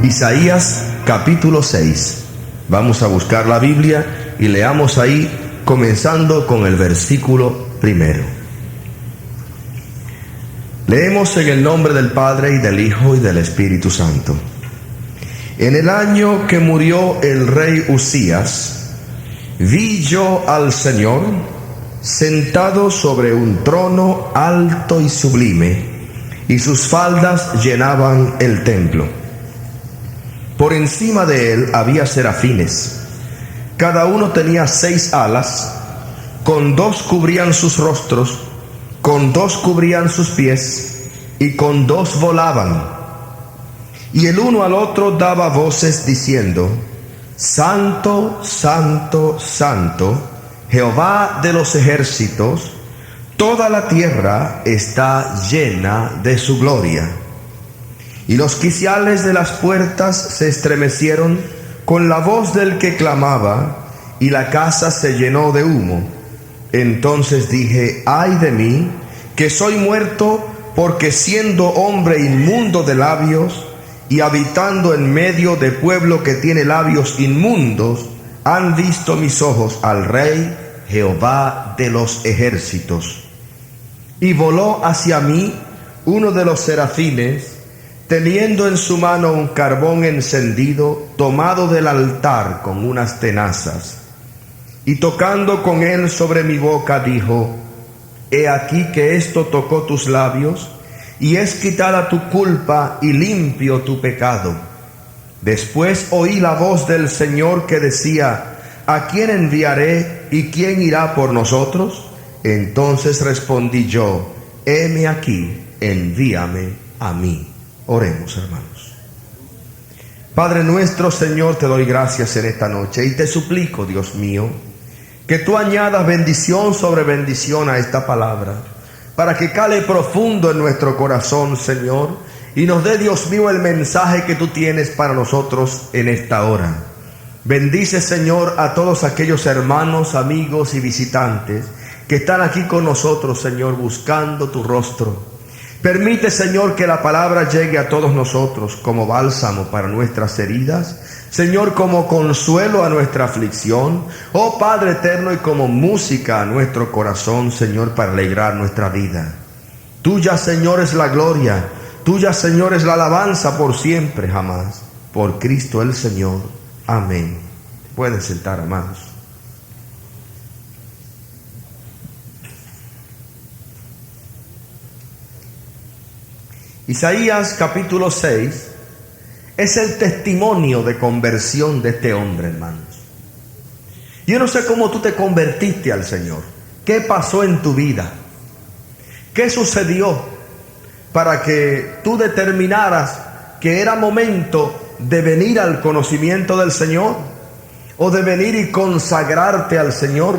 Isaías capítulo 6. Vamos a buscar la Biblia y leamos ahí, comenzando con el versículo primero. Leemos en el nombre del Padre y del Hijo y del Espíritu Santo. En el año que murió el rey Usías, vi yo al Señor sentado sobre un trono alto y sublime, y sus faldas llenaban el templo. Por encima de él había serafines, cada uno tenía 6 alas, con 2 cubrían sus rostros, con 2 cubrían sus pies, y con 2 volaban. Y el uno al otro daba voces diciendo: Santo, Santo, Santo, Jehová de los ejércitos, toda la tierra está llena de su gloria. Y los quiciales de las puertas se estremecieron con la voz del que clamaba, y la casa se llenó de humo. Entonces dije: ay de mí, que soy muerto, porque siendo hombre inmundo de labios, y habitando en medio de pueblo que tiene labios inmundos, han visto mis ojos al Rey, Jehová de los ejércitos. Y voló hacia mí uno de los serafines, teniendo en su mano un carbón encendido, tomado del altar con unas tenazas. Y tocando con él sobre mi boca, dijo: he aquí que esto tocó tus labios, y es quitada tu culpa y limpio tu pecado. Después oí la voz del Señor que decía: ¿a quién enviaré y quién irá por nosotros? Entonces respondí yo: heme aquí, envíame a mí. Oremos, hermanos. Padre nuestro, Señor, te doy gracias en esta noche y te suplico, Dios mío, que tú añadas bendición sobre bendición a esta palabra, para que cale profundo en nuestro corazón, Señor, y nos dé, Dios mío, el mensaje que tú tienes para nosotros en esta hora. Bendice, Señor, a todos aquellos hermanos, amigos y visitantes que están aquí con nosotros, Señor, buscando tu rostro. Permite, Señor, que la palabra llegue a todos nosotros como bálsamo para nuestras heridas, Señor, como consuelo a nuestra aflicción, oh Padre eterno, y como música a nuestro corazón, Señor, para alegrar nuestra vida. Tuya, Señor, es la gloria, tuya, Señor, es la alabanza por siempre, jamás. Por Cristo el Señor. Amén. Pueden sentar, amados. Isaías capítulo 6 es el testimonio de conversión de este hombre, hermanos. Yo no sé cómo tú te convertiste al Señor. ¿Qué pasó en tu vida? ¿Qué sucedió para que tú determinaras que era momento de venir al conocimiento del Señor, o de venir y consagrarte al Señor?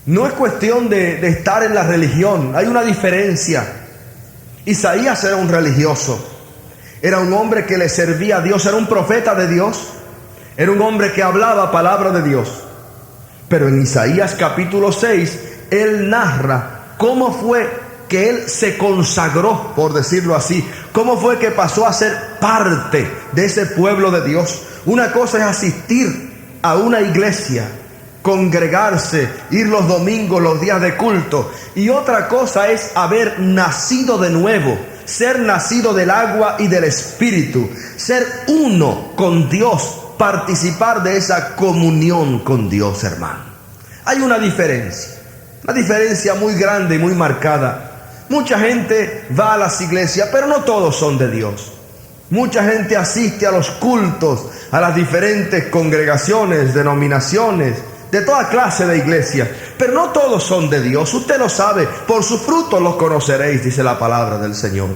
No es cuestión de estar en la religión. Hay una diferencia. Isaías era un religioso, era un hombre que le servía a Dios, era un profeta de Dios, era un hombre que hablaba palabra de Dios. Pero en Isaías capítulo 6, él narra cómo fue que él se consagró, por decirlo así, cómo fue que pasó a ser parte de ese pueblo de Dios. Una cosa es asistir a una iglesia, congregarse, ir los domingos, los días de culto, y otra cosa es haber nacido de nuevo, ser nacido del agua y del Espíritu, ser uno con Dios, participar de esa comunión con Dios, hermano. Hay una diferencia muy grande y muy marcada. Mucha gente va a las iglesias, pero no todos son de Dios. Mucha gente asiste a los cultos, a las diferentes congregaciones, denominaciones, de toda clase de iglesias, pero no todos son de Dios. Usted lo sabe, por sus frutos los conoceréis, dice la palabra del Señor.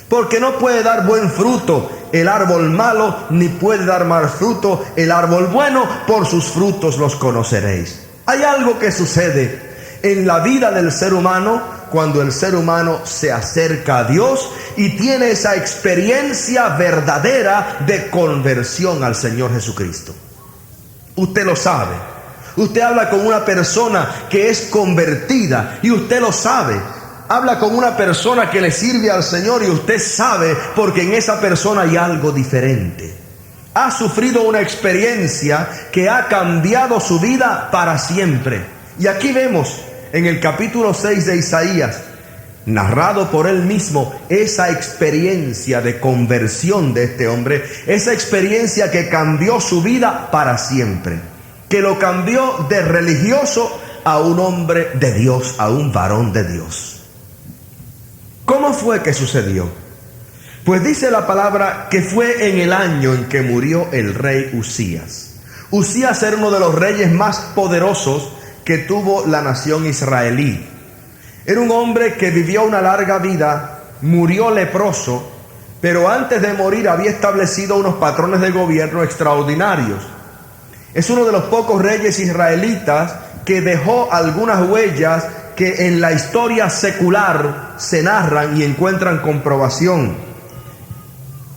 Porque no puede dar buen fruto el árbol malo, ni puede dar mal fruto el árbol bueno. Por sus frutos los conoceréis. Hay algo que sucede en la vida del ser humano cuando el ser humano se acerca a Dios y tiene esa experiencia verdadera de conversión al Señor Jesucristo. Usted lo sabe. Usted habla con una persona que es convertida y usted lo sabe. Habla con una persona que le sirve al Señor y usted sabe porque en esa persona hay algo diferente. Ha sufrido una experiencia que ha cambiado su vida para siempre. Y aquí vemos en el capítulo 6 de Isaías, narrado por él mismo, esa experiencia de conversión de este hombre, esa experiencia que cambió su vida para siempre, que lo cambió de religioso a un hombre de Dios, a un varón de Dios. ¿Cómo fue que sucedió? Pues dice la palabra que fue en el año en que murió el rey Usías. Usías era uno de los reyes más poderosos que tuvo la nación israelí. Era un hombre que vivió una larga vida, murió leproso, pero antes de morir había establecido unos patrones de gobierno extraordinarios. Es uno de los pocos reyes israelitas que dejó algunas huellas que en la historia secular se narran y encuentran comprobación.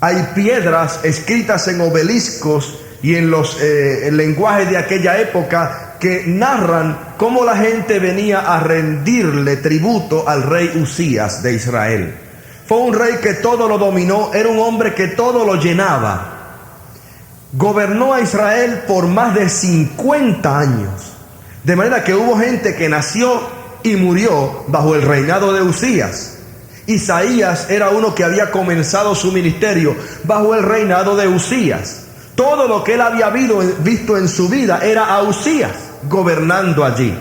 Hay piedras escritas en obeliscos y en los el lenguaje de aquella época que narran cómo la gente venía a rendirle tributo al rey Usías de Israel. Fue un rey que todo lo dominó, era un hombre que todo lo llenaba. Gobernó a Israel por más de 50 años. De manera que hubo gente que nació y murió bajo el reinado de Usías. Isaías era uno que había comenzado su ministerio bajo el reinado de Usías. Todo lo que él había visto en su vida era a Usías gobernando allí.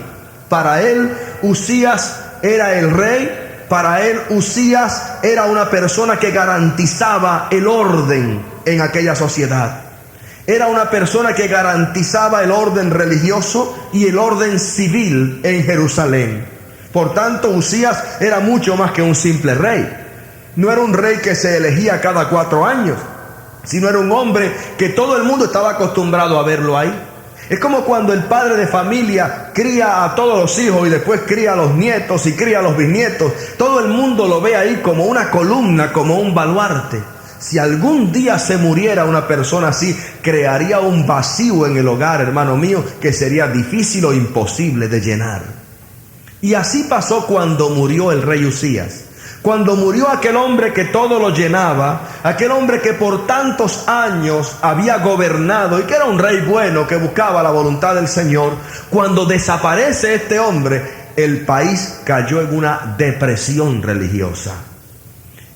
Para él, Usías era el rey. Para él, Usías era una persona que garantizaba el orden en aquella sociedad. Era una persona que garantizaba el orden religioso y el orden civil en Jerusalén. Por tanto, Usías era mucho más que un simple rey. No era un rey que se elegía cada 4 años, sino era un hombre que todo el mundo estaba acostumbrado a verlo ahí. Es como cuando el padre de familia cría a todos los hijos y después cría a los nietos y cría a los bisnietos. Todo el mundo lo ve ahí como una columna, como un baluarte. Si algún día se muriera una persona así, crearía un vacío en el hogar, hermano mío, que sería difícil o imposible de llenar. Y así pasó cuando murió el rey Usías. Cuando murió aquel hombre que todo lo llenaba, aquel hombre que por tantos años había gobernado y que era un rey bueno que buscaba la voluntad del Señor, cuando desaparece este hombre, el país cayó en una depresión religiosa.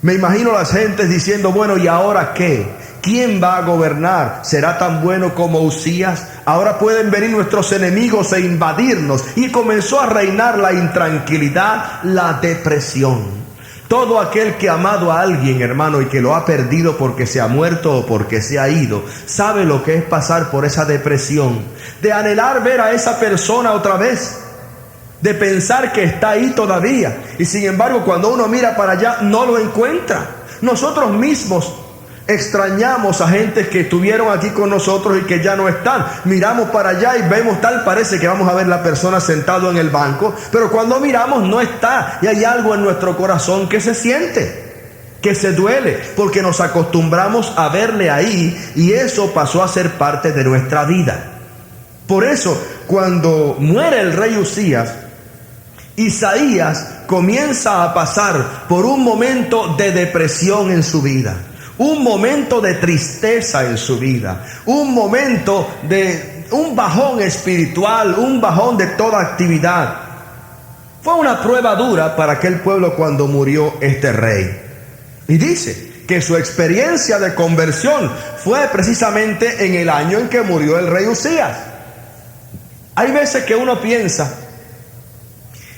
Me imagino las gentes diciendo, bueno, ¿y ahora qué? ¿Quién va a gobernar? ¿Será tan bueno como Usías? Ahora pueden venir nuestros enemigos e invadirnos. Y comenzó a reinar la intranquilidad, la depresión. Todo aquel que ha amado a alguien, hermano, y que lo ha perdido porque se ha muerto o porque se ha ido, sabe lo que es pasar por esa depresión, de anhelar ver a esa persona otra vez, de pensar que está ahí todavía, y sin embargo cuando uno mira para allá no lo encuentra. Nosotros mismos extrañamos a gente que estuvieron aquí con nosotros y que ya no están. Miramos para allá y vemos tal, parece que vamos a ver la persona sentado en el banco, pero cuando miramos no está, y hay algo en nuestro corazón que se siente, que se duele, porque nos acostumbramos a verle ahí y eso pasó a ser parte de nuestra vida. Por eso cuando muere el rey Usías, Isaías comienza a pasar por un momento de depresión en su vida, un momento de tristeza en su vida, un momento de un bajón espiritual, un bajón de toda actividad. Fue una prueba dura para aquel pueblo cuando murió este rey. Y dice que su experiencia de conversión fue precisamente en el año en que murió el rey Usías. Hay veces que uno piensa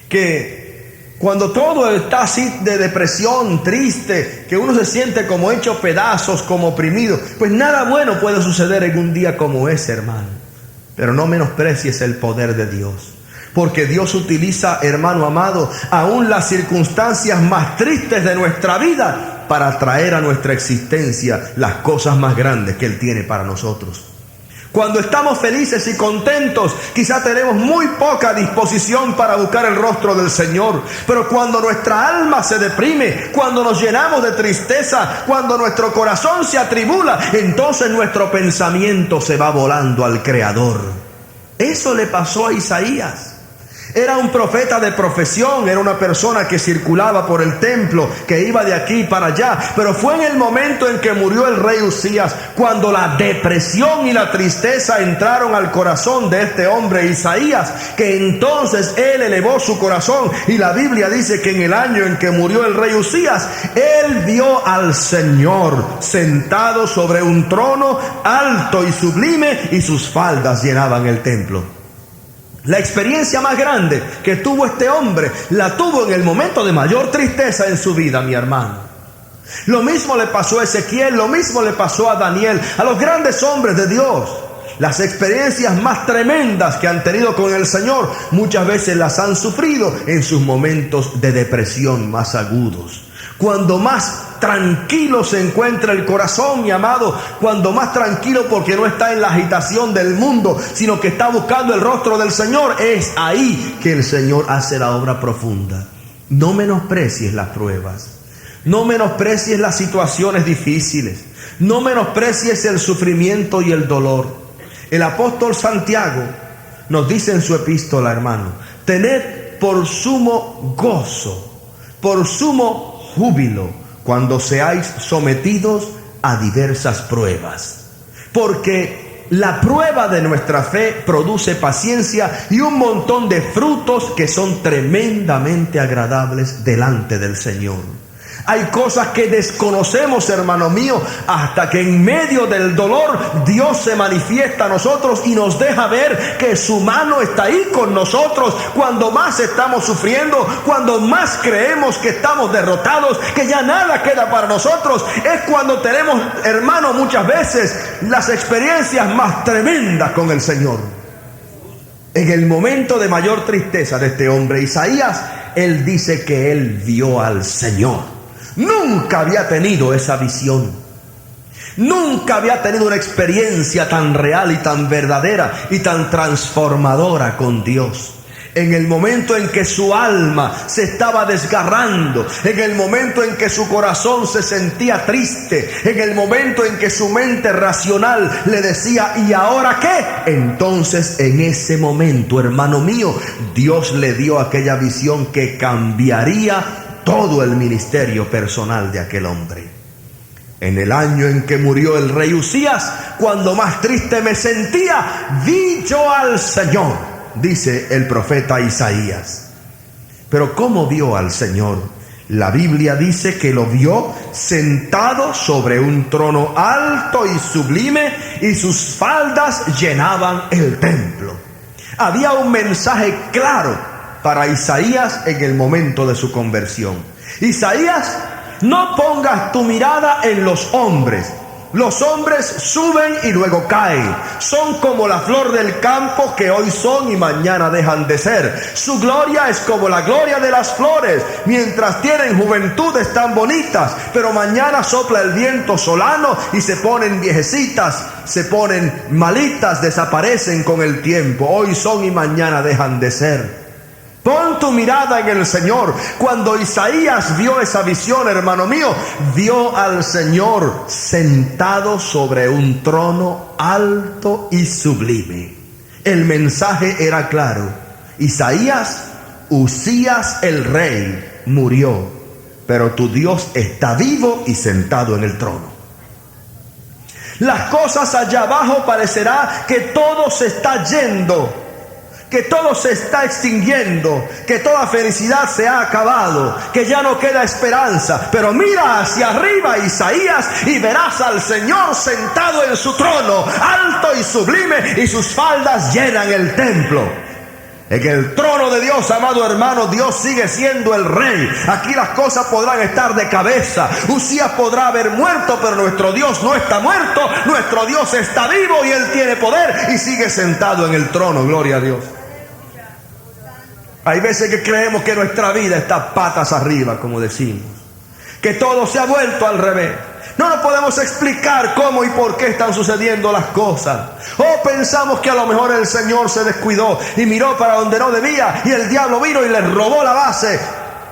que cuando todo está así de depresión, triste, que uno se siente como hecho pedazos, como oprimido, pues nada bueno puede suceder en un día como ese, hermano. Pero no menosprecies el poder de Dios, porque Dios utiliza, hermano amado, aún las circunstancias más tristes de nuestra vida para traer a nuestra existencia las cosas más grandes que Él tiene para nosotros. Cuando estamos felices y contentos, quizá tenemos muy poca disposición para buscar el rostro del Señor. Pero cuando nuestra alma se deprime, cuando nos llenamos de tristeza, cuando nuestro corazón se atribula, entonces nuestro pensamiento se va volando al Creador. Eso le pasó a Isaías. Era un profeta de profesión, era una persona que circulaba por el templo, que iba de aquí para allá. Pero fue en el momento en que murió el rey Uzías, cuando la depresión y la tristeza entraron al corazón de este hombre Isaías, que entonces él elevó su corazón. Y la Biblia dice que en el año en que murió el rey Uzías, él vio al Señor sentado sobre un trono alto y sublime, y sus faldas llenaban el templo. La experiencia más grande que tuvo este hombre, la tuvo en el momento de mayor tristeza en su vida, mi hermano. Lo mismo le pasó a Ezequiel, lo mismo le pasó a Daniel, a los grandes hombres de Dios. Las experiencias más tremendas que han tenido con el Señor, muchas veces las han sufrido en sus momentos de depresión más agudos. Cuando más tranquilo se encuentra el corazón, mi amado, cuando más tranquilo, porque no está en la agitación del mundo, sino que está buscando el rostro del Señor, es ahí que el Señor hace la obra profunda. No menosprecies las pruebas, no menosprecies las situaciones difíciles, no menosprecies el sufrimiento y el dolor. El apóstol Santiago nos dice en su epístola, hermano: tened por sumo gozo, por sumo júbilo, cuando seáis sometidos a diversas pruebas, porque la prueba de nuestra fe produce paciencia y un montón de frutos que son tremendamente agradables delante del Señor. Hay cosas que desconocemos, hermano mío, hasta que en medio del dolor Dios se manifiesta a nosotros y nos deja ver que su mano está ahí con nosotros. Cuando más estamos sufriendo, cuando más creemos que estamos derrotados, que ya nada queda para nosotros, es cuando tenemos, hermano, muchas veces las experiencias más tremendas con el Señor. En el momento de mayor tristeza de este hombre Isaías, él dice que él vio al Señor. Nunca había tenido esa visión. Nunca había tenido una experiencia tan real y tan verdadera y tan transformadora con Dios. En el momento en que su alma se estaba desgarrando, en el momento en que su corazón se sentía triste, en el momento en que su mente racional le decía: ¿y ahora qué? Entonces, en ese momento, hermano mío, Dios le dio aquella visión que cambiaría todo el ministerio personal de aquel hombre. En el año en que murió el rey Uzías, cuando más triste me sentía, vi yo al Señor, dice el profeta Isaías. Pero ¿cómo vio al Señor? La Biblia dice que lo vio sentado sobre un trono alto y sublime, y sus faldas llenaban el templo. Había un mensaje claro para Isaías en el momento de su conversión. Isaías, no pongas tu mirada en los hombres. Los hombres suben y luego caen. Son como la flor del campo, que hoy son y mañana dejan de ser. Su gloria es como la gloria de las flores. Mientras tienen juventud están bonitas, pero mañana sopla el viento solano y se ponen viejecitas, se ponen malitas, desaparecen con el tiempo. Hoy son y mañana dejan de ser. Pon tu mirada en el Señor. Cuando Isaías vio esa visión, hermano mío, vio al Señor sentado sobre un trono alto y sublime. El mensaje era claro. Isaías, Uzías el rey murió, pero tu Dios está vivo y sentado en el trono. Las cosas allá abajo parecerá que todo se está yendo, que todo se está extinguiendo, que toda felicidad se ha acabado, que ya no queda esperanza. Pero mira hacia arriba, Isaías, y verás al Señor sentado en su trono, alto y sublime, y sus faldas llenan el templo. En el trono de Dios, amado hermano, Dios sigue siendo el rey. Aquí las cosas podrán estar de cabeza. Uzías podrá haber muerto, pero nuestro Dios no está muerto. Nuestro Dios está vivo y Él tiene poder y sigue sentado en el trono. Gloria a Dios. Hay veces que creemos que nuestra vida está patas arriba, como decimos, que todo se ha vuelto al revés. No nos podemos explicar cómo y por qué están sucediendo las cosas. O pensamos que a lo mejor el Señor se descuidó y miró para donde no debía, y el diablo vino y le robó la base.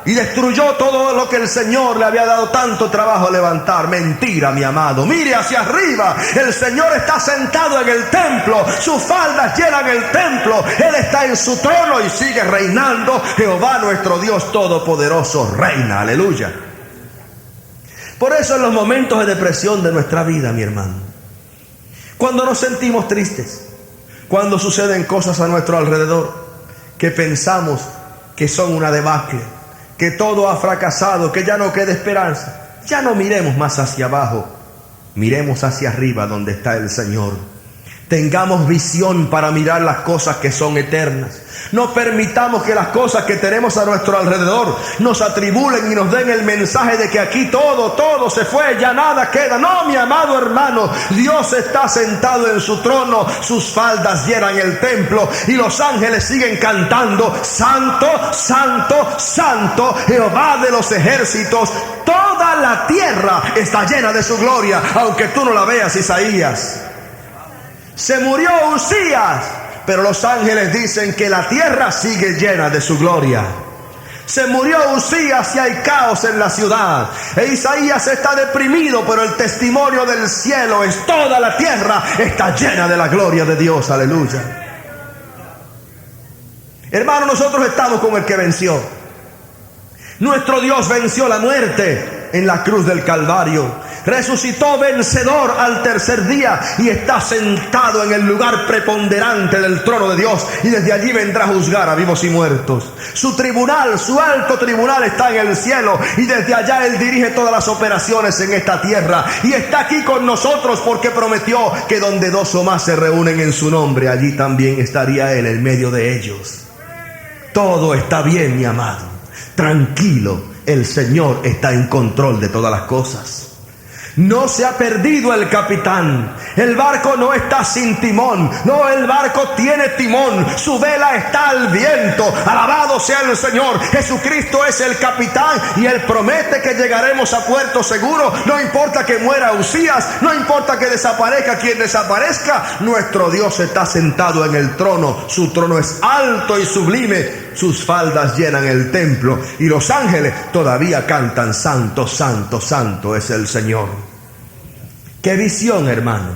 y destruyó todo lo que el Señor le había dado tanto trabajo a levantar. Mentira, mi amado. Mire hacia arriba. El Señor está sentado en el templo. Sus faldas llenan el templo. Él está en su trono y sigue reinando. Jehová nuestro Dios todopoderoso reina. Aleluya. Por eso en los momentos de depresión de nuestra vida, mi hermano, cuando nos sentimos tristes, cuando suceden cosas a nuestro alrededor que pensamos que son una debacle, que todo ha fracasado, que ya no queda esperanza, ya no miremos más hacia abajo, miremos hacia arriba donde está el Señor. Tengamos visión para mirar las cosas que son eternas. No permitamos que las cosas que tenemos a nuestro alrededor nos atribulen y nos den el mensaje de que aquí todo se fue, ya nada queda. No, mi amado hermano, Dios está sentado en su trono, sus faldas llenan el templo y los ángeles siguen cantando: Santo, Santo, Santo, Jehová de los ejércitos. Toda la tierra está llena de su gloria, aunque tú no la veas, Isaías. Se murió Uzías, pero los ángeles dicen que la tierra sigue llena de su gloria. Se murió Uzías y hay caos en la ciudad. E Isaías está deprimido, pero el testimonio del cielo es: toda la tierra está llena de la gloria de Dios. Aleluya. Hermano, nosotros estamos con el que venció. Nuestro Dios venció la muerte en la cruz del Calvario. Resucitó vencedor al tercer día y está sentado en el lugar preponderante del trono de Dios, y desde allí vendrá a juzgar a vivos y muertos. Su tribunal, su alto tribunal está en el cielo, y desde allá Él dirige todas las operaciones en esta tierra, y está aquí con nosotros porque prometió que donde dos o más se reúnen en su nombre, allí también estaría Él en medio de ellos. Todo está bien, mi amado. Tranquilo, el Señor está en control de todas las cosas. No se ha perdido el capitán. El barco no está sin timón. No, el barco tiene timón. Su vela está al viento. Alabado sea el Señor. Jesucristo es el capitán y Él promete que llegaremos a puerto seguro. No importa que muera Uzías, no importa que desaparezca quien desaparezca. Nuestro Dios está sentado en el trono. Su trono es alto y sublime. Sus faldas llenan el templo y los ángeles todavía cantan: Santo, Santo, Santo es el Señor. ¡Qué visión, hermano!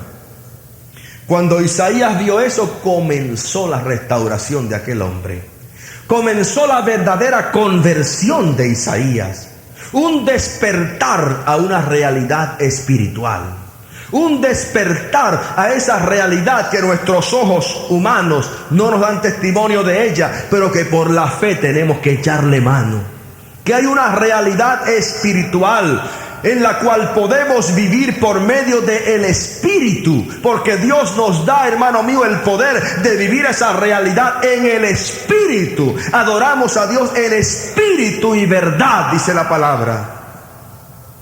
Cuando Isaías vio eso, comenzó la restauración de aquel hombre. Comenzó la verdadera conversión de Isaías. Un despertar a una realidad espiritual. Un despertar a esa realidad que nuestros ojos humanos no nos dan testimonio de ella, pero que por la fe tenemos que echarle mano. Que hay una realidad espiritual en la cual podemos vivir por medio del Espíritu, porque Dios nos da, hermano mío, el poder de vivir esa realidad en el Espíritu. Adoramos a Dios en espíritu y verdad, dice la palabra.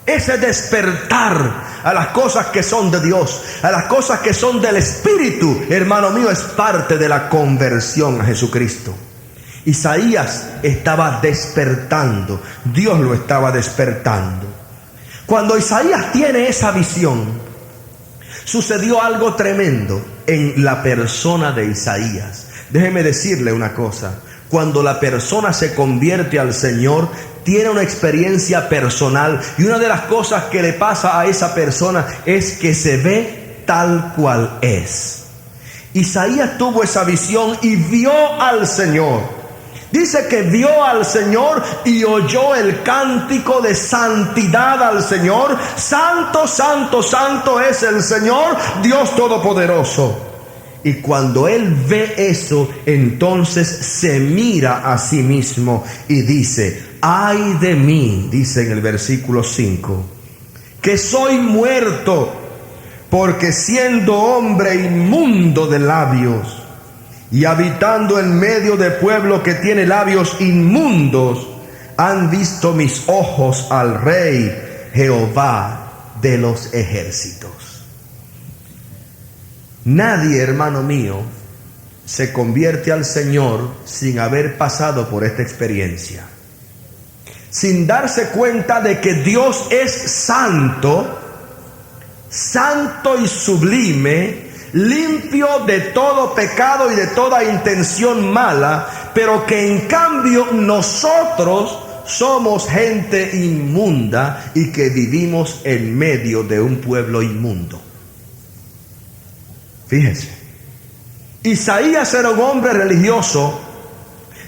Ese despertar a las cosas que son de Dios, a las cosas que son del Espíritu, hermano mío, es parte de la conversión a Jesucristo. Isaías estaba despertando, Dios lo estaba despertando. Cuando Isaías tiene esa visión, sucedió algo tremendo en la persona de Isaías. Déjeme decirle una cosa: cuando la persona se convierte al Señor, tiene una experiencia personal, y una de las cosas que le pasa a esa persona es que se ve tal cual es. Isaías tuvo esa visión y vio al Señor. Dice que vio al Señor y oyó el cántico de santidad al Señor. Santo, santo, santo es el Señor, Dios Todopoderoso. Y cuando él ve eso, entonces se mira a sí mismo y dice: ay de mí, dice en el versículo 5, que soy muerto, porque siendo hombre inmundo de labios y habitando en medio de pueblo que tiene labios inmundos, han visto mis ojos al Rey, Jehová de los ejércitos. Nadie, hermano mío, se convierte al Señor sin haber pasado por esta experiencia, sin darse cuenta de que Dios es santo, santo y sublime, limpio de todo pecado y de toda intención mala, pero que en cambio nosotros somos gente inmunda y que vivimos en medio de un pueblo inmundo. Fíjense, Isaías era un hombre religioso.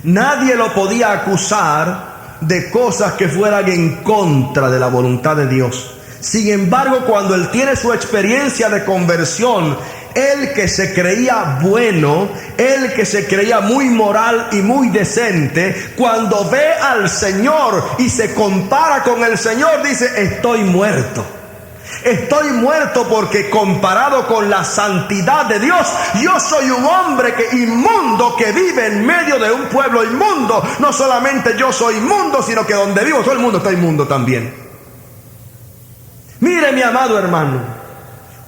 Nadie lo podía acusar de cosas que fueran en contra de la voluntad de Dios. Sin embargo, cuando él tiene su experiencia de conversión, él que se creía bueno, él que se creía muy moral y muy decente, cuando ve al Señor y se compara con el Señor, dice: estoy muerto. Estoy muerto porque comparado con la santidad de Dios, yo soy un hombre inmundo que vive en medio de un pueblo inmundo. No solamente yo soy inmundo, sino que donde vivo todo el mundo está inmundo también. Mire, mi amado hermano,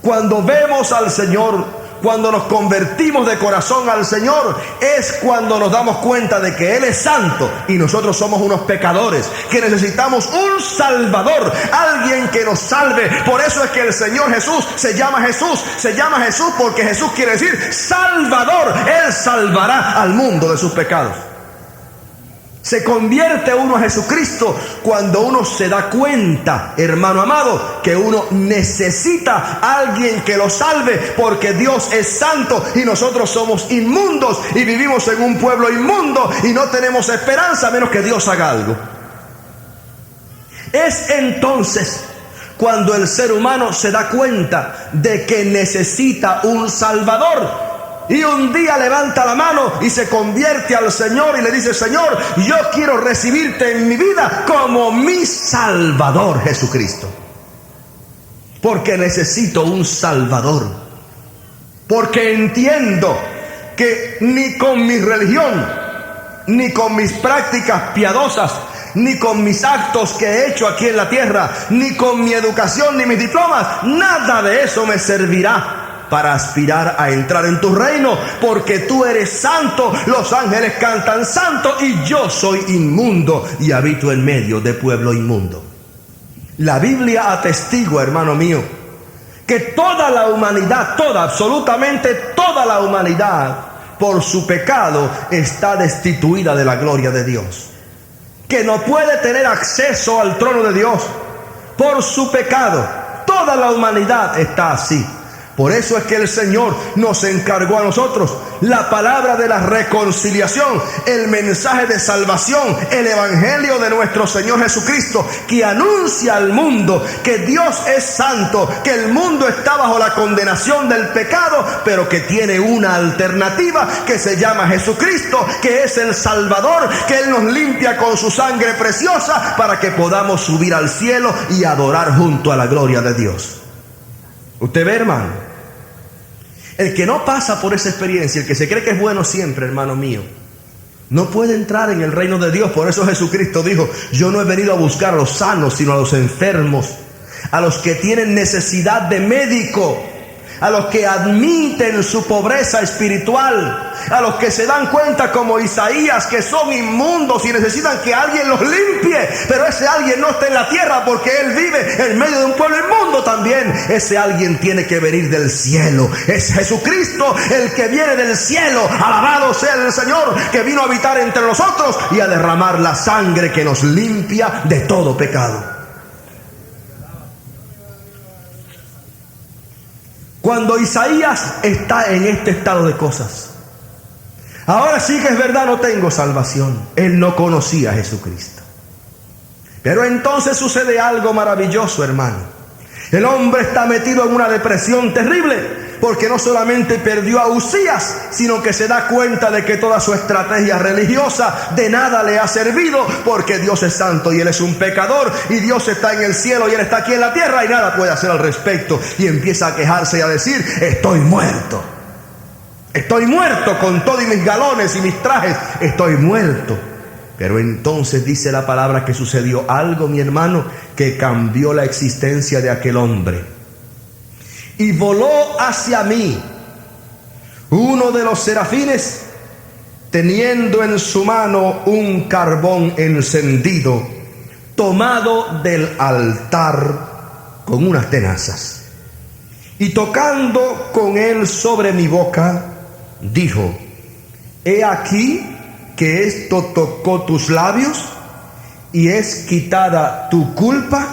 cuando vemos al Señor, cuando nos convertimos de corazón al Señor, es cuando nos damos cuenta de que Él es santo y nosotros somos unos pecadores, que necesitamos un Salvador, alguien que nos salve. Por eso es que el Señor Jesús se llama Jesús porque Jesús quiere decir Salvador. Él salvará al mundo de sus pecados. Se convierte uno a Jesucristo cuando uno se da cuenta, hermano amado, que uno necesita a alguien que lo salve, porque Dios es santo y nosotros somos inmundos y vivimos en un pueblo inmundo y no tenemos esperanza a menos que Dios haga algo. Es entonces cuando el ser humano se da cuenta de que necesita un Salvador. Y un día levanta la mano y se convierte al Señor y le dice: Señor, yo quiero recibirte en mi vida como mi Salvador, Jesucristo. Porque necesito un Salvador. Porque entiendo que ni con mi religión, ni con mis prácticas piadosas, ni con mis actos que he hecho aquí en la tierra, ni con mi educación, ni mis diplomas, nada de eso me servirá para aspirar a entrar en tu reino, porque tú eres santo, los ángeles cantan santo y yo soy inmundo y habito en medio de pueblo inmundo. La Biblia atestigua, hermano mío, que toda la humanidad, absolutamente toda la humanidad, por su pecado está destituida de la gloria de Dios, que no puede tener acceso al trono de Dios por su pecado. Toda la humanidad está así. Por eso es que el Señor nos encargó a nosotros la palabra de la reconciliación, el mensaje de salvación, el evangelio de nuestro Señor Jesucristo, que anuncia al mundo que Dios es santo, que el mundo está bajo la condenación del pecado, pero que tiene una alternativa que se llama Jesucristo, que es el Salvador, que Él nos limpia con su sangre preciosa para que podamos subir al cielo y adorar junto a la gloria de Dios. Usted ve, hermano, el que no pasa por esa experiencia, el que se cree que es bueno siempre, hermano mío, no puede entrar en el reino de Dios. Por eso Jesucristo dijo: yo no he venido a buscar a los sanos, sino a los enfermos, a los que tienen necesidad de médico, a los que admiten su pobreza espiritual, a los que se dan cuenta como Isaías que son inmundos y necesitan que alguien los limpie, pero ese alguien no está en la tierra porque él vive en medio de un pueblo inmundo también. Ese alguien tiene que venir del cielo. Es Jesucristo el que viene del cielo. Alabado sea el Señor, que vino a habitar entre nosotros y a derramar la sangre que nos limpia de todo pecado. Cuando Isaías está en este estado de cosas, ahora sí que es verdad, no tengo salvación. Él no conocía a Jesucristo. Pero entonces sucede algo maravilloso, hermano. El hombre está metido en una depresión terrible, porque no solamente perdió a Uzías, sino que se da cuenta de que toda su estrategia religiosa de nada le ha servido, porque Dios es santo y él es un pecador, y Dios está en el cielo y él está aquí en la tierra y nada puede hacer al respecto, y empieza a quejarse y a decir: estoy muerto con todo y mis galones y mis trajes, estoy muerto. Pero entonces dice la palabra que sucedió algo, mi hermano, que cambió la existencia de aquel hombre. Y voló hacia mí uno de los serafines, teniendo en su mano un carbón encendido, tomado del altar con unas tenazas. Y tocando con él sobre mi boca, dijo: he aquí que esto tocó tus labios, y es quitada tu culpa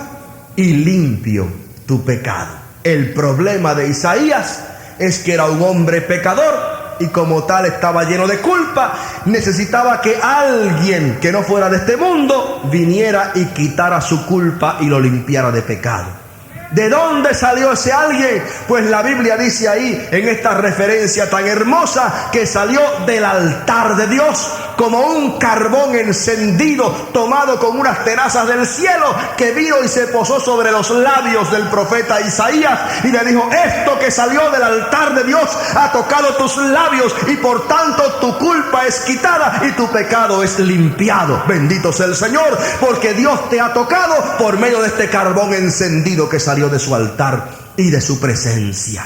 y limpio tu pecado. El problema de Isaías es que era un hombre pecador y como tal estaba lleno de culpa. Necesitaba que alguien que no fuera de este mundo viniera y quitara su culpa y lo limpiara de pecado. ¿De dónde salió ese alguien? Pues la Biblia dice ahí, en esta referencia tan hermosa, que salió del altar de Dios como un carbón encendido tomado con unas tenazas del cielo, que vino y se posó sobre los labios del profeta Isaías y le dijo: esto que salió del altar de Dios ha tocado tus labios y por tanto tu culpa es quitada y tu pecado es limpiado. Bendito sea el Señor, porque Dios te ha tocado por medio de este carbón encendido que salió de su altar y de su presencia.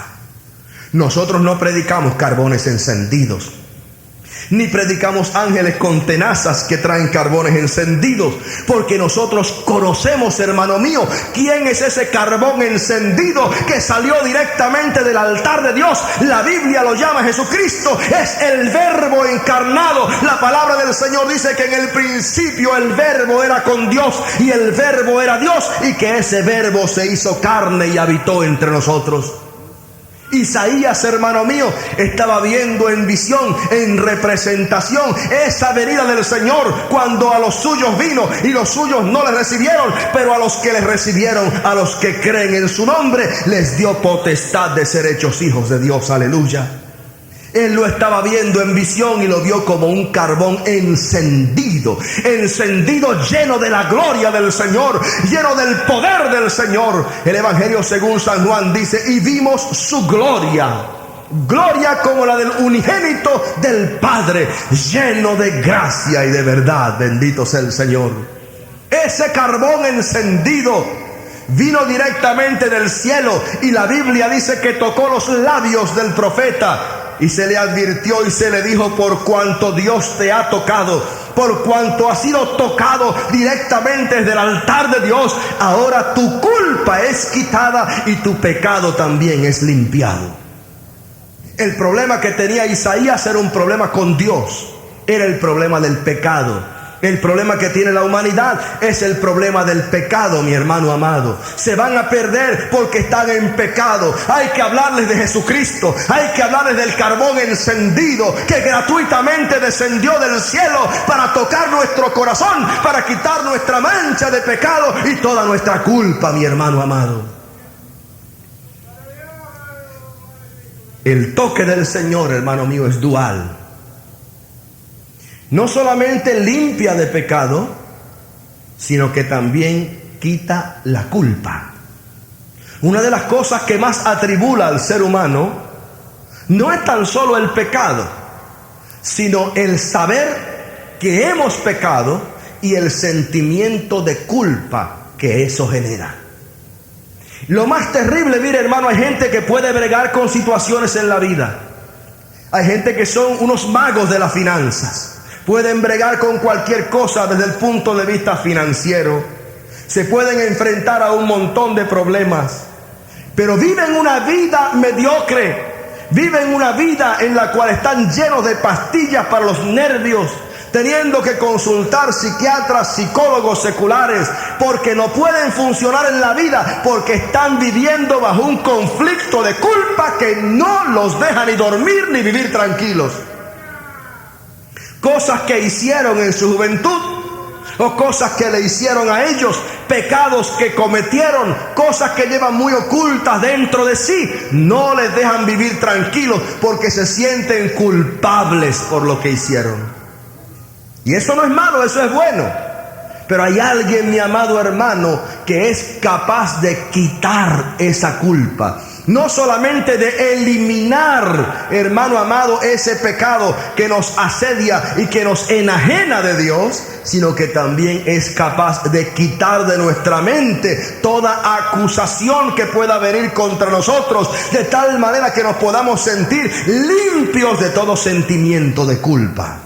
Nosotros no predicamos carbones encendidos, ni predicamos ángeles con tenazas que traen carbones encendidos, porque nosotros conocemos, hermano mío, quién es ese carbón encendido que salió directamente del altar de Dios. La Biblia lo llama Jesucristo, es el Verbo encarnado. La palabra del Señor dice que en el principio el Verbo era con Dios y el Verbo era Dios, y que ese Verbo se hizo carne y habitó entre nosotros. Isaías, hermano mío, estaba viendo en visión, en representación, esa venida del Señor, cuando a los suyos vino y los suyos no le recibieron, pero a los que le recibieron, a los que creen en su nombre, les dio potestad de ser hechos hijos de Dios. Aleluya. Él lo estaba viendo en visión y lo vio como un carbón encendido, lleno de la gloria del Señor, lleno del poder del Señor. El Evangelio según San Juan dice: y vimos su gloria, gloria como la del unigénito del Padre, lleno de gracia y de verdad. Bendito sea el Señor. Ese carbón encendido vino directamente del cielo, y la Biblia dice que tocó los labios del profeta. Y se le advirtió y se le dijo: por cuanto Dios te ha tocado, por cuanto has sido tocado directamente desde el altar de Dios, ahora tu culpa es quitada y tu pecado también es limpiado. El problema que tenía Isaías era un problema con Dios, era el problema del pecado. El problema que tiene la humanidad es el problema del pecado, mi hermano amado. Se van a perder porque están en pecado. Hay que hablarles de Jesucristo. Hay que hablarles del carbón encendido que gratuitamente descendió del cielo para tocar nuestro corazón, para quitar nuestra mancha de pecado y toda nuestra culpa, mi hermano amado. El toque del Señor, hermano mío, es dual. No solamente limpia de pecado, sino que también quita la culpa. Una de las cosas que más atribula al ser humano no es tan solo el pecado, sino el saber que hemos pecado y el sentimiento de culpa que eso genera. Lo más terrible, mire hermano, hay gente que puede bregar con situaciones en la vida. Hay gente que son unos magos de las finanzas. Pueden bregar con cualquier cosa desde el punto de vista financiero. Se pueden enfrentar a un montón de problemas. Pero viven una vida mediocre. Viven una vida en la cual están llenos de pastillas para los nervios, teniendo que consultar psiquiatras, psicólogos seculares, porque no pueden funcionar en la vida, porque están viviendo bajo un conflicto de culpa que no los deja ni dormir ni vivir tranquilos. Cosas que hicieron en su juventud, o cosas que le hicieron a ellos, pecados que cometieron, cosas que llevan muy ocultas dentro de sí, no les dejan vivir tranquilos porque se sienten culpables por lo que hicieron. Y eso no es malo, eso es bueno. Pero hay alguien, mi amado hermano, que es capaz de quitar esa culpa. No solamente de eliminar, hermano amado, ese pecado que nos asedia y que nos enajena de Dios, sino que también es capaz de quitar de nuestra mente toda acusación que pueda venir contra nosotros, de tal manera que nos podamos sentir limpios de todo sentimiento de culpa.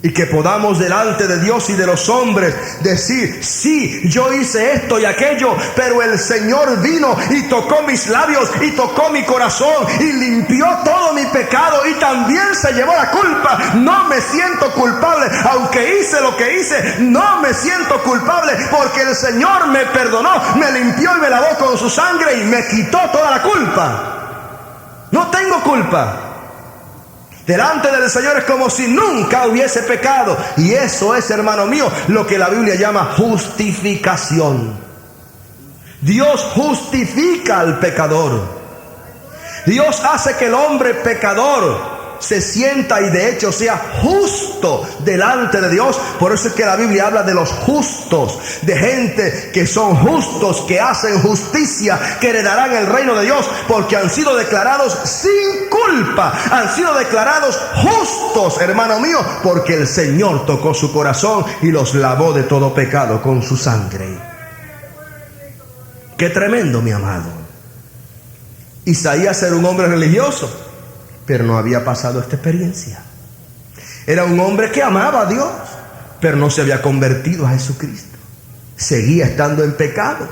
Y que podamos delante de Dios y de los hombres decir: sí, yo hice esto y aquello, pero el Señor vino y tocó mis labios y tocó mi corazón y limpió todo mi pecado y también se llevó la culpa. No me siento culpable, aunque hice lo que hice, no me siento culpable, porque el Señor me perdonó, me limpió y me lavó con su sangre y me quitó toda la culpa. No tengo culpa. Delante del Señor es como si nunca hubiese pecado. Y eso es, hermano mío, lo que la Biblia llama justificación. Dios justifica al pecador. Dios hace que el hombre pecador se sienta y de hecho sea justo delante de Dios. Por eso es que la Biblia habla de los justos, de gente que son justos, que hacen justicia, que heredarán el reino de Dios, porque han sido declarados sin culpa, han sido declarados justos, hermano mío, porque el Señor tocó su corazón y los lavó de todo pecado con su sangre. Qué tremendo, mi amado. Isaías era un hombre religioso, pero no había pasado esta experiencia. Era un hombre que amaba a Dios, pero no se había convertido a Jesucristo. Seguía estando en pecado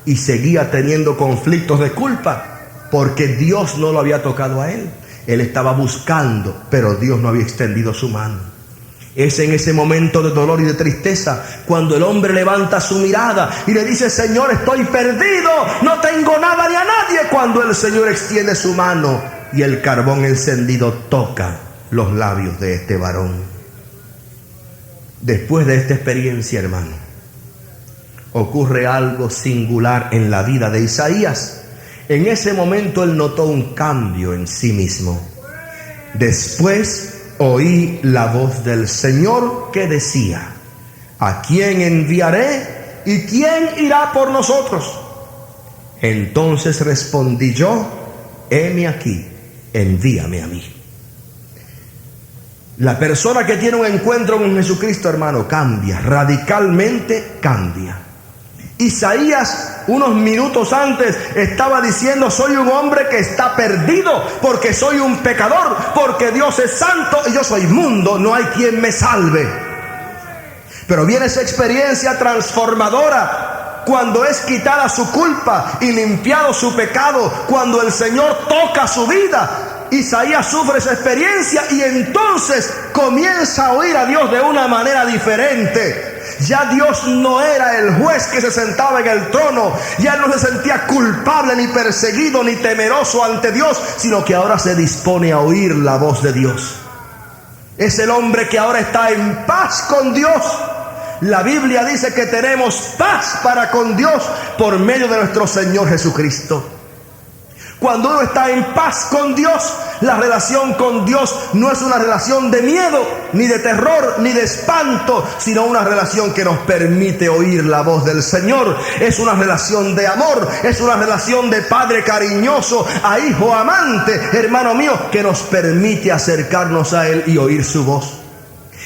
y seguía teniendo conflictos de culpa, porque Dios no lo había tocado a él. Él estaba buscando, pero Dios no había extendido su mano. Es en ese momento de dolor y de tristeza cuando el hombre levanta su mirada y le dice: Señor, estoy perdido, no tengo nada ni a nadie. Cuando el Señor extiende su mano y el carbón encendido toca los labios de este varón. Después de esta experiencia, hermano, ocurre algo singular en la vida de Isaías. En ese momento él notó un cambio en sí mismo. Después oí la voz del Señor que decía: ¿a quién enviaré y quién irá por nosotros? Entonces respondí yo: heme aquí, envíame a mí. La persona que tiene un encuentro con Jesucristo, hermano, cambia, radicalmente cambia. Isaías, unos minutos antes, estaba diciendo: soy un hombre que está perdido, porque soy un pecador, porque Dios es santo y yo soy inmundo, no hay quien me salve. Pero viene esa experiencia transformadora, cuando es quitada su culpa y limpiado su pecado, cuando el Señor toca su vida. Isaías sufre esa experiencia y entonces comienza a oír a Dios de una manera diferente. Ya Dios no era el juez que se sentaba en el trono, ya no se sentía culpable, ni perseguido, ni temeroso ante Dios, sino que ahora se dispone a oír la voz de Dios. Es el hombre que ahora está en paz con Dios. La Biblia dice que tenemos paz para con Dios por medio de nuestro Señor Jesucristo. Cuando uno está en paz con Dios, la relación con Dios no es una relación de miedo, ni de terror, ni de espanto, sino una relación que nos permite oír la voz del Señor. Es una relación de amor, es una relación de padre cariñoso a hijo amante, hermano mío, que nos permite acercarnos a Él y oír su voz.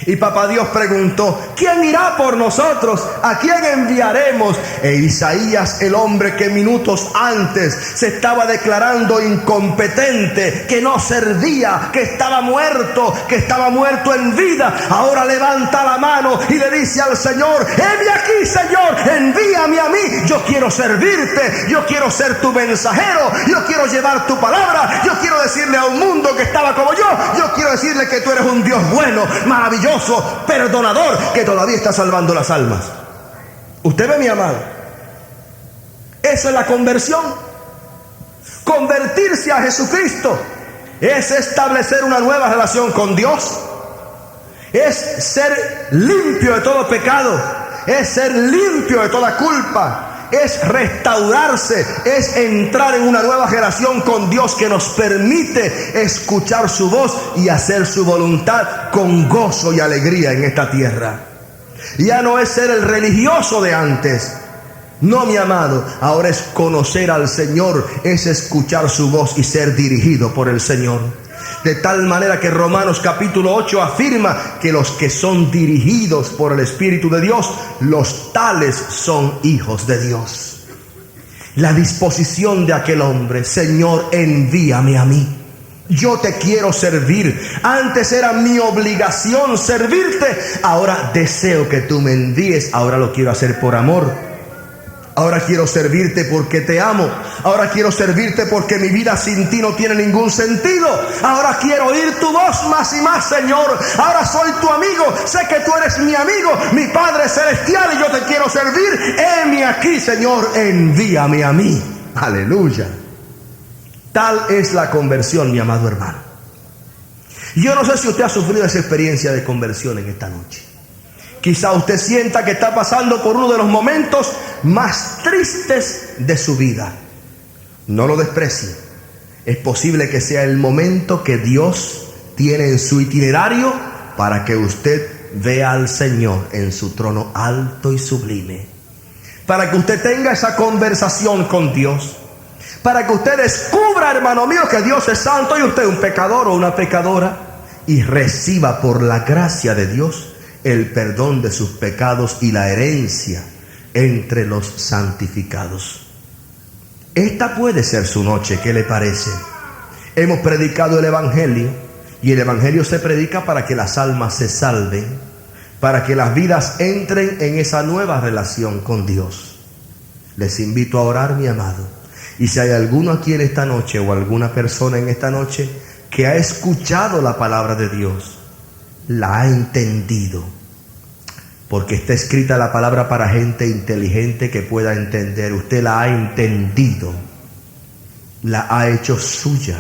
Y papá Dios preguntó: ¿quién irá por nosotros? ¿A quién enviaremos? E Isaías, el hombre que minutos antes se estaba declarando incompetente, que no servía, que estaba muerto en vida, ahora levanta la mano y le dice al Señor: heme aquí, Señor, envíame a mí. Yo quiero servirte, yo quiero ser tu mensajero, yo quiero llevar tu palabra, yo quiero decirle a un mundo que estaba como yo quiero decirle que tú eres un Dios bueno, maravilloso, perdonador, que todavía está salvando las almas. ¿Usted ve, mi amado? Esa es la conversión. Convertirse a Jesucristo es establecer una nueva relación con Dios, es ser limpio de todo pecado, es ser limpio de toda culpa, es restaurarse, es entrar en una nueva relación con Dios que nos permite escuchar su voz y hacer su voluntad con gozo y alegría en esta tierra. Ya no es ser el religioso de antes. No, mi amado, ahora es conocer al Señor, es escuchar su voz y ser dirigido por el Señor. De tal manera que Romanos capítulo 8 afirma que los que son dirigidos por el Espíritu de Dios, los tales son hijos de Dios. La disposición de aquel hombre: Señor, envíame a mí. Yo te quiero servir. Antes era mi obligación servirte. Ahora deseo que tú me envíes. Ahora lo quiero hacer por amor. Ahora quiero servirte porque te amo. Ahora quiero servirte porque mi vida sin ti no tiene ningún sentido. Ahora quiero oír tu voz más y más, Señor. Ahora soy tu amigo. Sé que tú eres mi amigo, mi Padre Celestial, y yo te quiero servir. Heme aquí, Señor. Envíame a mí. Aleluya. Tal es la conversión, mi amado hermano. Yo no sé si usted ha sufrido esa experiencia de conversión en esta noche. Quizá usted sienta que está pasando por uno de los momentos más tristes de su vida. No lo desprecie. Es posible que sea el momento que Dios tiene en su itinerario para que usted vea al Señor en su trono alto y sublime. Para que usted tenga esa conversación con Dios. Para que usted descubra, hermano mío, que Dios es santo y usted un pecador o una pecadora. Y reciba por la gracia de Dios el perdón de sus pecados y la herencia entre los santificados. Esta puede ser su noche. ¿Qué le parece? Hemos predicado el Evangelio, y el Evangelio se predica para que las almas se salven, para que las vidas entren en esa nueva relación con Dios. Les invito a orar, mi amado. Y si hay alguno aquí en esta noche, o alguna persona en esta noche, que ha escuchado la palabra de Dios, la ha entendido, porque está escrita la palabra para gente inteligente que pueda entender. Usted la ha entendido, la ha hecho suya.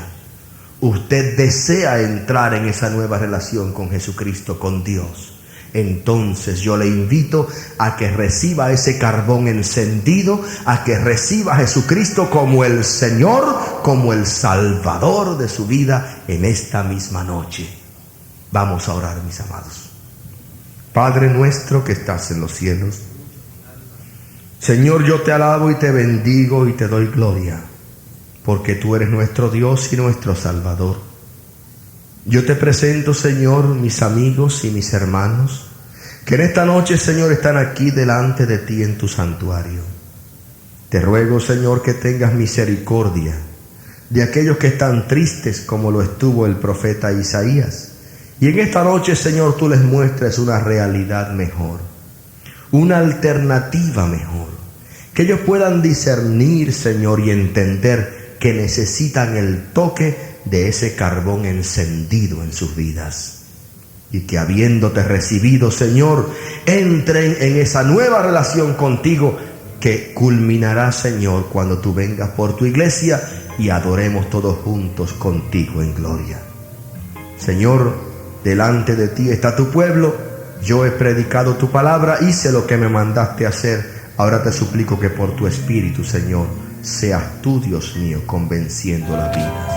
Usted desea entrar en esa nueva relación con Jesucristo, con Dios. Entonces yo le invito a que reciba ese carbón encendido, a que reciba a Jesucristo como el Señor, como el Salvador de su vida en esta misma noche. Vamos a orar, mis amados. Padre nuestro que estás en los cielos, Señor, yo te alabo y te bendigo y te doy gloria, porque tú eres nuestro Dios y nuestro Salvador. Yo te presento, Señor, mis amigos y mis hermanos, que en esta noche, Señor, están aquí delante de ti en tu santuario. Te ruego, Señor, que tengas misericordia de aquellos que están tristes, como lo estuvo el profeta Isaías. Y en esta noche, Señor, tú les muestres una realidad mejor, una alternativa mejor, que ellos puedan discernir, Señor, y entender que necesitan el toque de ese carbón encendido en sus vidas. Y que habiéndote recibido, Señor, entren en esa nueva relación contigo que culminará, Señor, cuando tú vengas por tu iglesia y adoremos todos juntos contigo en gloria. Señor, delante de ti está tu pueblo. Yo he predicado tu palabra, hice lo que me mandaste hacer. Ahora te suplico que por tu Espíritu, Señor, seas tú, Dios mío, convenciendo la vida.